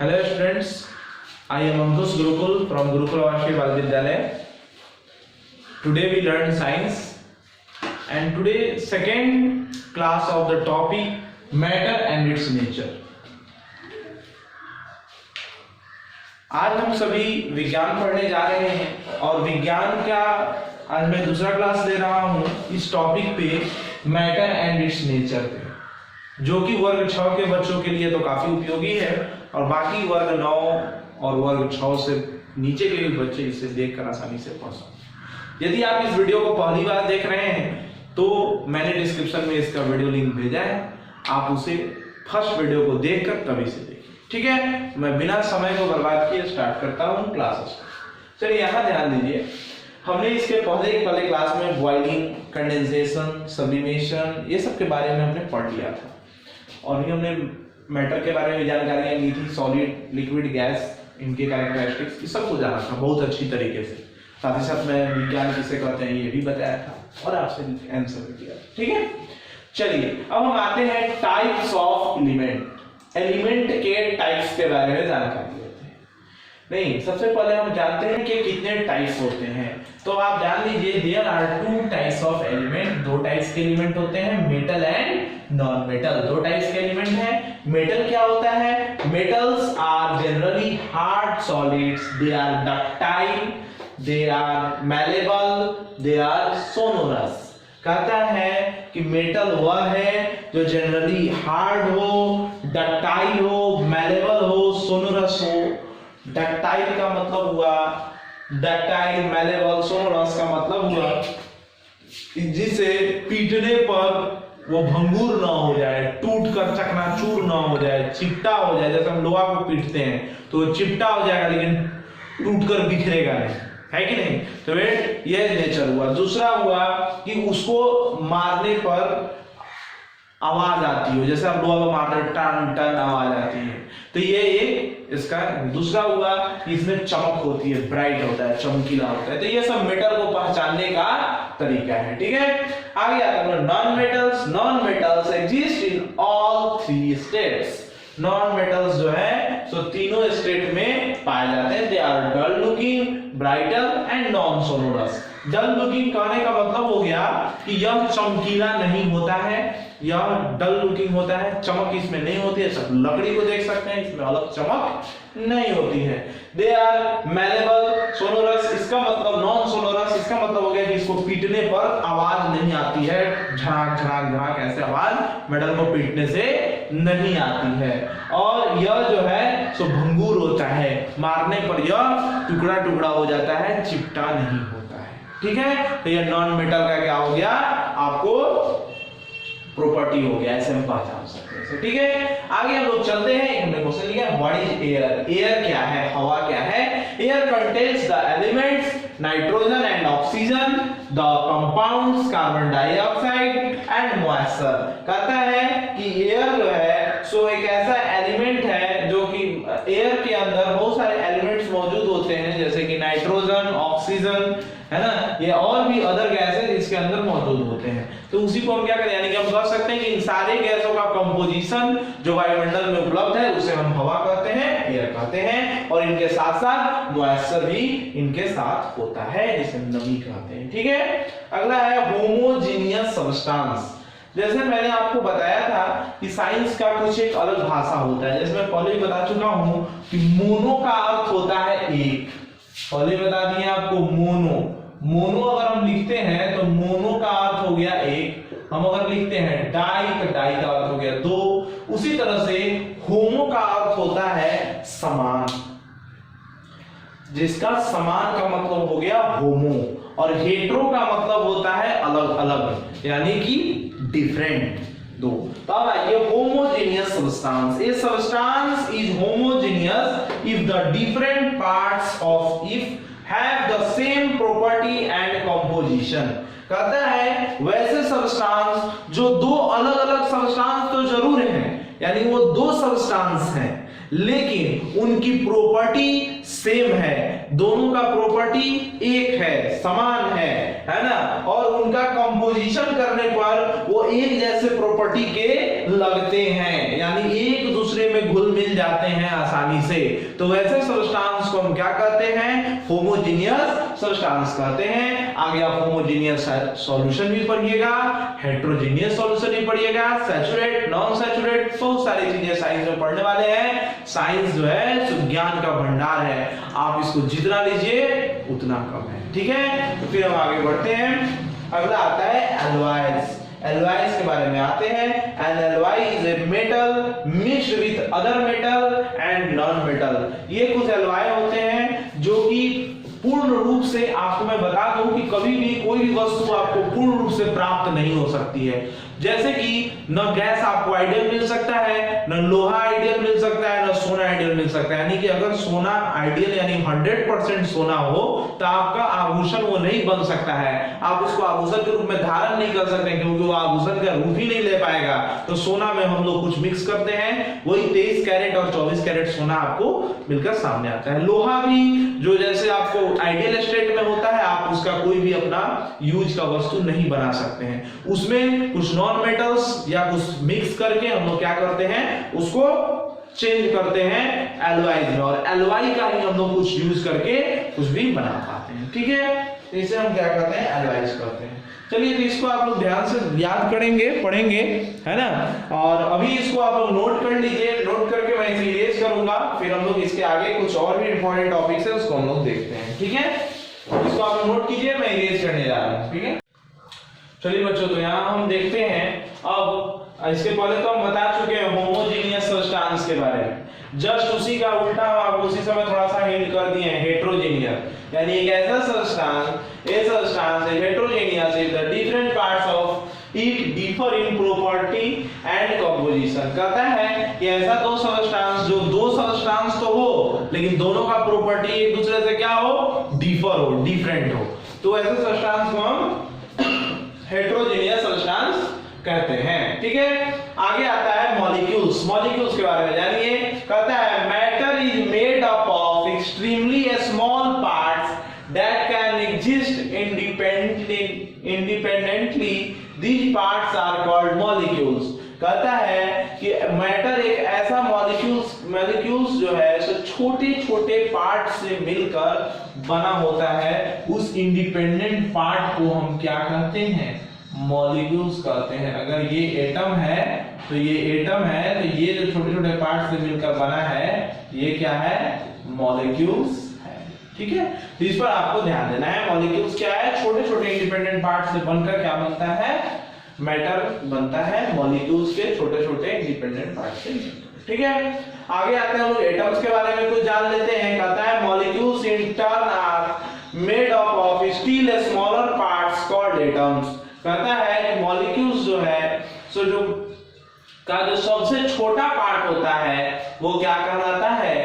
Hello students, I am Ankush Gurukul from Gurukul Avarshi Bal Vidyalaya. Today we learn science and today second class of the topic matter and its nature. आज हम सभी विज्ञान पढ़ने जा रहे हैं और विज्ञान का आज मैं दूसरा क्लास ले रहा हूँ इस टॉपिक पे मैटर एंड इट्स नेचर पे, जो कि वर्ग 6 के बच्चों के लिए तो काफी उपयोगी है और बाकी वर्ग 9 और वर्ग 6 से नीचे के भी बच्चे इसे देखकर आसानी से पढ़ सकते। यदि आप इस वीडियो को पहली बार देख रहे हैं तो मैंने डिस्क्रिप्शन में इसका वीडियो लिंक भेजा है, आप उसे फर्स्ट वीडियो को देखकर तभी से देखिए। ठीक है, मैं बिना समय को बर्बाद किए स्टार्ट करता हूँ क्लासेस। चलिए यहाँ ध्यान दीजिए, हमने इसके पहले क्लास में बॉइलिंग, कंडेंसेशन, सब्लिमेशन ये सब के बारे में हमने पढ़ लिया था और भी हमने मैटर के बारे में जानकारियां ली थी, सॉलिड, लिक्विड, गैस, इनके कैरेक्टरिस्टिक्स, ये सब को जाना था बहुत अच्छी तरीके से। साथ ही साथ मैं विज्ञान किसे कहते हैं ये भी बताया था और आपसे आंसर भी किया। ठीक है, चलिए अब हम आते हैं टाइप्स ऑफ एलिमेंट। एलिमेंट के टाइप्स के बारे में जानकारी लेते हैं। नहीं, सबसे पहले हम जानते हैं कि कितने टाइप्स होते हैं। तो आप जान लीजिए there are 2 types of element. 2 types के एलिमेंट होते हैं, metal and non metal. 2 types के एलिमेंट हैं। मेटल क्या होता है? Metals are generally hard solids, they are ductile, they are malleable, they are sonorous. कहता है कि मेटल वह है जो जनरली हार्ड हो, डक्टाइल हो, मैलेबल हो, सोनोरस हो। डक्टाइल का मतलब हुआ, डक्टाइल, मैलेबल, सोनोरस का मतलब हुआ जिसे पीटने पर वो भंगुर ना हो जाए, टूट कर चकनाचूर ना हो जाए, चिपटा हो जाए। जैसे हम लोहा को पीटते हैं तो चिपटा हो जाएगा लेकिन टूट कर बिखरेगा नहीं, है कि नहीं? तो ये नेचर हुआ। दूसरा हुआ कि उसको मारने पर आवाज आती हो, जैसे आप लोहा को मारते हैं टन टन आवाज आती है, तो ये एक इसका दूसरा हुआ कि इसमें चमक होती है, ब्राइट होता है, चमकीला होता है। तो ये सब मेटल को पहचानने का तरीका है। ठीक है, आगे आता है non metals. Non metals exist in all 3 states. Non metals जो है सो तीनों स्टेट में पाए जाते हैं। They are dull looking, brighter and non sonorous. Dull looking कहने का मतलब हो गया कि यह चमकीला नहीं होता है, यह डल लुकिंग होता है, चमक इसमें नहीं होती है। सब लकड़ी को देख सकते हैं, इसमें अलग चमक नहीं होती है। दे आर मैलेबल, सोनोरस इसका मतलब, नॉन सोनोरस इसका मतलब हो गया कि इसको पीटने पर आवाज नहीं आती है, झड़ाक झड़ाक झड़ाक ऐसे आवाज मेटल को पीटने से नहीं आती है। और यह जो है सो भंगुर होता है, मारने पर यह टुकड़ा टुकड़ा हो जाता है, चिपटा नहीं होता है। ठीक है, तो यह नॉन मेटल का क्या हो गया, आपको प्रॉपर्टी हो गया, ऐसे हम पहचान सकते हैं। ठीक है, आगे हम लोग चलते हैं। हमने क्वेश्चन लिया व्हाट इज एयर। एयर क्या है, हवा क्या है? Air contains the elements nitrogen and oxygen, the compounds carbon dioxide and moisture. कहता है कि एयर जो है सो एक ऐसा एलिमेंट है जो कि एयर के अंदर बहुत सारे एलिमेंट्स मौजूद होते हैं, जैसे कि नाइट्रोजन, ऑक्सीजन, है ना, ये और भी अदर गैसेस इसके अंदर मौजूद होते हैं। तो उसी को हम क्या करें, यानी कि हम कह सकते हैं कि इन सारे गैसों का कंपोजिशन जो वायुमंडल में उपलब्ध है उसे हम हवा कहते हैं, एयर कहते हैं। और इनके साथ साथ मॉइस्चर भी इनके साथ होता है, जिसे नमी कहते हैं। ठीक है, अगला है होमोजेनियस सब्सटेंस। जैसे मैंने आपको बताया था कि साइंस का कुछ एक अलग भाषा होता है, जैसे मैं पहले ही बता चुका हूं कि मोनो का अर्थ होता है एक। पहले बता दिए आपको मोनो अगर हम लिखते हैं तो मोनो का अर्थ हो गया एक। हम अगर लिखते हैं डाई तो डाई का अर्थ हो गया 2। उसी तरह से होमो का अर्थ होता है समान, जिसका समान का मतलब हो गया होमो। और हेट्रो का मतलब होता है अलग अलग, यानी कि डिफरेंट, 2। तो अब आइए homogeneous substance. A substance is homogeneous if the different parts of if have the same property and composition। कहता है वैसे सब्सटेंस जो 2 अलग अलग सब्सटेंस तो जरूर हैं, यानी वो 2 सब्सटेंस हैं, लेकिन उनकी प्रॉपर्टी सेम है, दोनों का प्रॉपर्टी एक है, समान है ना, और उनका कंपोजिशन करने पर वो एक जैसे प्रॉपर्टी के लगते हैं, यानी एक दूसरे में घुल मिल जाते हैं आसानी से। तो वैसे सब्सटेंस को हम क्या कहते हैं? होमोजेनियस सब्सटेंस कहते हैं। आगे आप होमोजेनियस सॉल्यूशन भी पढ़िएगा, हेटेरोजेनियस सॉल्यूशन भी पढ़िएगा, सैचुरेट, नॉन सैचुरेट, बहुत सारी चीजें साइंस में पढ़ने वाले हैं। साइंस जो है ज्ञान का भंडार है, आप इसको जितना लीजिए उतना कम है, ठीक है। तो फिर हम आगे बढ़ते हैं। अगला आता है एलॉयज। एलॉयज के बारे में आते हैं। N alloy is a metal mixed with other metal and non metal. ये कुछ एलॉय होते हैं जो कि पूर्ण रूप से, आपको मैं बता दूं कि कभी भी कोई भी वस्तु आपको पूर्ण रूप से प्राप्त नहीं हो सकती है। जैसे कि न गैस आपको आइडियल मिल सकता है, न लोहा आइडियल मिल सकता है, न सोना आइडियल मिल सकता है। यानी कि अगर सोना आइडियल यानी 100% सोना हो तो आपका आभूषण वो नहीं बन सकता है, आप उसको आभूषण के रूप में धारण नहीं कर सकते, क्योंकि वो आभूषण का रूप ही नहीं ले पाएगा। तो सोना में हम लोग कुछ मिक्स करते हैं, वही 23 कैरेट और 24 कैरेट सोना आपको मिलकर सामने आता है। लोहा भी जो जैसे आपको आइडियल स्टेट में होता है, आप उसका कोई भी अपना यूज का वस्तु नहीं बना सकते हैं। उसमें कुछ नॉन मेटल्स या कुछ मिक्स करके हम लोग क्या करते हैं, उसको चेंज करते हैं एलॉयज में, और एलॉय का ही हम लोग कुछ यूज करके कुछ भी बना पाते हैं, ठीक है। तो इसे हम क्या करते हैं? एलॉयज करते हैं। चलिए, तो इसको आप लोग ध्यान से याद करेंगे, पढ़ेंगे, है ना। और अभी इसको आप लोग नोट कर लीजिए, नोट करके मैं इसे इरेज करूंगा, फिर हम लोग इसके आगे कुछ और भी इंपॉर्टेंट टॉपिक्स है उसको हम लोग देखते हैं, ठीक है। इसको आप लोग नोट कीजिए, मैं इरेज करने जा रहा हूं, ठीक है। चलिए बच्चों, तो यहाँ हम देखते हैं, अब इसके पहले तो हम बता चुके हैं होमोजेनियस सब्सटेंस के बारे में, जस्ट उसी का उल्टा हम आपको उसी समय थोड़ा सा हिंट कर दिए हैं, हेटेरोजेनियस। यानी एक ऐसा सब्सटेंस, ए सब्सटेंस है heterogeneous if the different parts of it differ in property and composition. कहता है कि ऐसा दो सब्सटेंस जो दो सब्सटेंस तो हो लेकिन दोनों का प्रॉपर्टी एक दूसरे से क्या हो? डिफर हो, डिफरेंट हो। तो ऐसे सब्सटेंस को हम हेटेरोजेनियस सब्सटेंस कहते हैं, ठीक है। आगे आता है मॉलिक्यूल्स। मॉलिक्यूल्स के बारे में जानिए। कहता है matter is made up of extremely small parts that can exist independently, these parts are called molecules. कहता है कि मैटर एक ऐसा मॉलिक्यूल्स जो है सो छोटे छोटे पार्ट से मिलकर बना होता है, उस इंडिपेंडेंट पार्ट को हम क्या कहते हैं? मॉलिक्यूल्स कहते हैं। अगर ये एटम है तो ये एटम है, तो ये जो छोटे छोटे पार्ट से मिलकर बना है ये क्या है? मॉलिक्यूल्स है, ठीक है। तो इस पर आपको ध्यान देना है। मॉलिक्यूल्स क्या है? छोटे छोटे इंडिपेंडेंट पार्ट से बनकर क्या बनता है? मैटर बनता है, मॉलिक्यूल्स के छोटे छोटे इंडिपेंडेंट पार्ट से, ठीक है। आगे आते हैं हम लोग एटम्स के बारे में कुछ जान लेते हैं। कहता है molecules in turn are made up of still smaller parts called atoms. कहता है कि मॉलिक्यूल्स जो है सो जो सबसे छोटा पार्ट होता है वो क्या कहलाता है?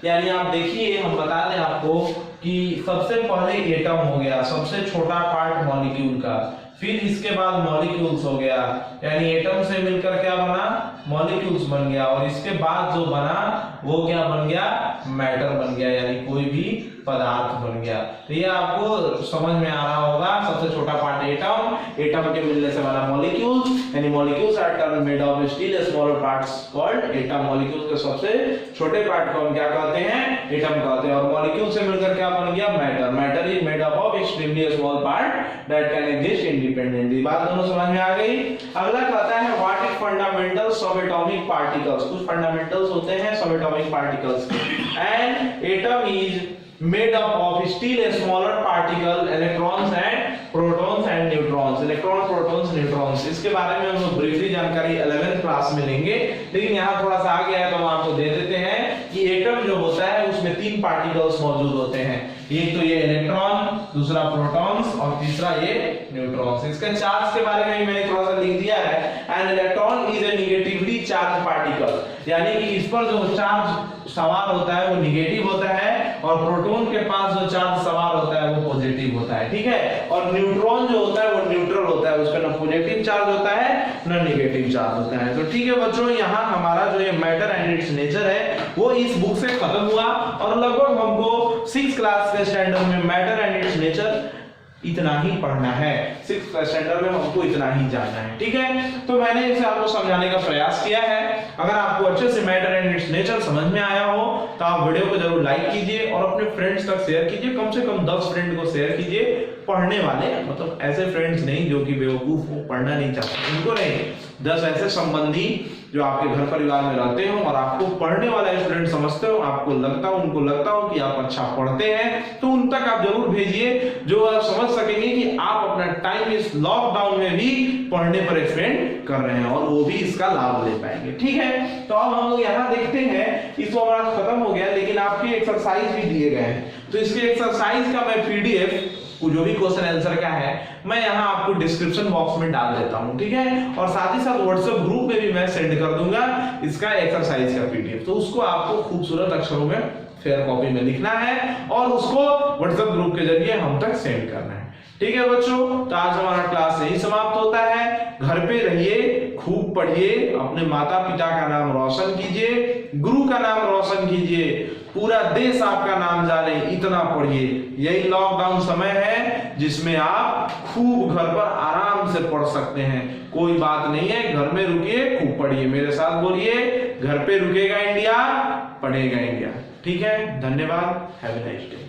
यानी आप देखिए, हम बता दें आपको कि सबसे पहले एटम हो गया, सबसे छोटा पार्ट मॉलिक्यूल का, फिर इसके बाद मॉलिक्यूल्स हो गया, यानी एटम से मिलकर क्या बना? मॉलिक्यूल्स बन गया, और इसके बाद जो बना वो क्या बन गया? मैटर बन गया, यानी कोई भी पदार्थ बन गया। तो ये आपको समझ में आ रहा होगा। सबसे छोटा पार्ट एटम, एटम के मिलने से बना मॉलिक्यूल्स, यानी molecules are turn made of still smaller parts called atom. Molecules के सबसे छोटे पार्ट को हम क्या कहते हैं? एटम कहते हैं। और मॉलिक्यूल से मिलकर क्या बन गया? Matter. Matter is made up of extremely small part that can exist independently. बात दोनों समझ में आ गई। अगला कहता है what is fundamentals of atomic particles. कुछ फंडामेंटल्स होते हैं सब एटॉमिक पार्टिकल्स के। And atom is made up of still a smaller particle, electrons and protons and neutrons। Electron, protons, neutrons, इसके बारे में हम लोग ब्रीफली जानकारी 11th क्लास में लेंगे, लेकिन यहाँ थोड़ा सा आ गया है तो हम आपको दे देते हैं कि एटम जो होता है उसमें 3 पार्टिकल्स मौजूद होते हैं। एक तो ये इलेक्ट्रॉन, दूसरा प्रोटॉन्स और तीसरा ये न्यूट्रॉन्स। इसके चार्ज के बारे में मैंने थोड़ा सा लिख दिया है। An electron is a negatively charge particle, यानी कि इस पर जो चार्ज सवार होता है वो नेगेटिव होता है, और प्रोटॉन के पास जो चार्ज सवार होता है वो पॉजिटिव होता है, ठीक है। और न्यूट्रॉन जो होता है वो न्यूट्रल होता है, उस पर ना पॉजिटिव चार्ज होता है नॉन नेगेटिव चार्ज होता है। तो ठीक है बच्चों, यहाँ हमारा जो ये मैटर एंड इट्स नेचर है वो इस बुक से खत्म हुआ और लगभग हमको 6th क्लास के स्टैंडर्ड में मैटर एंड इट्स नेचर इतना ही पढ़ना है। 6th स्टैंडर्ड में हमको इतना ही जानना है। ठीक है, तो मैंने इसे आपको समझाने का प्रयास किया है। अगर आपको अच्छे से मैटर एंड इट्स नेचर समझ में आया हो तो आप वीडियो को जरूर लाइक कीजिए और अपने फ्रेंड्स तक शेयर कीजिए। कम से कम 10 फ्रेंड को शेयर कीजिए, पढ़ने वाले, मतलब ऐसे फ्रेंड्स नहीं जो कि बेवकूफ हो, पढ़ना नहीं चाहते, उनको नहीं, 10 ऐसे संबंधी जो आपके घर परिवार में रहते हो और आपको पढ़ने वाला स्टूडेंट समझते हो, आपको लगता हो, उनको लगता हो कि आप अच्छा पढ़ते हैं, तो उन तक आप जरूर भेजिए, जो आप समझ सकेंगे कि आप अपना टाइम इस लॉकडाउन में भी पढ़ने पर स्पेंड कर रहे हैं और वो भी इसका लाभ ले पाएंगे। ठीक है, तो अब हम लोग यहाँ देखते हैं, इसको हमारा खत्म हो गया, लेकिन आपके एक्सरसाइज भी दिए गए हैं, तो इसके एक्सरसाइज का मैं पीडीएफ जो भी क्वेश्चन आंसर का है मैं यहाँ आपको डिस्क्रिप्शन बॉक्स में डाल देता हूँ। ठीक है, और साथ ही साथ व्हाट्सएप ग्रुप में भी मैं सेंड कर दूंगा इसका एक्सरसाइज का पीडीएफ, तो उसको आपको खूबसूरत अक्षरों में फेयर कॉपी में लिखना है और उसको व्हाट्सएप ग्रुप के जरिए हम तक सेंड करना है। ठीक है बच्चों, तो आज हमारा क्लास यही समाप्त होता है। घर पे रहिए, खूब पढ़िए, अपने माता पिता का नाम रोशन कीजिए, गुरु का नाम रोशन कीजिए, पूरा देश आपका नाम जाने इतना पढ़िए। यही लॉकडाउन समय है जिसमें आप खूब घर पर आराम से पढ़ सकते हैं, कोई बात नहीं है, घर में रुकिए, खूब पढ़िए, मेरे साथ बोलिए, घर पे रुकेगा इंडिया, पढ़ेगा इंडिया। ठीक है, धन्यवाद, हैव अ नाइस डे।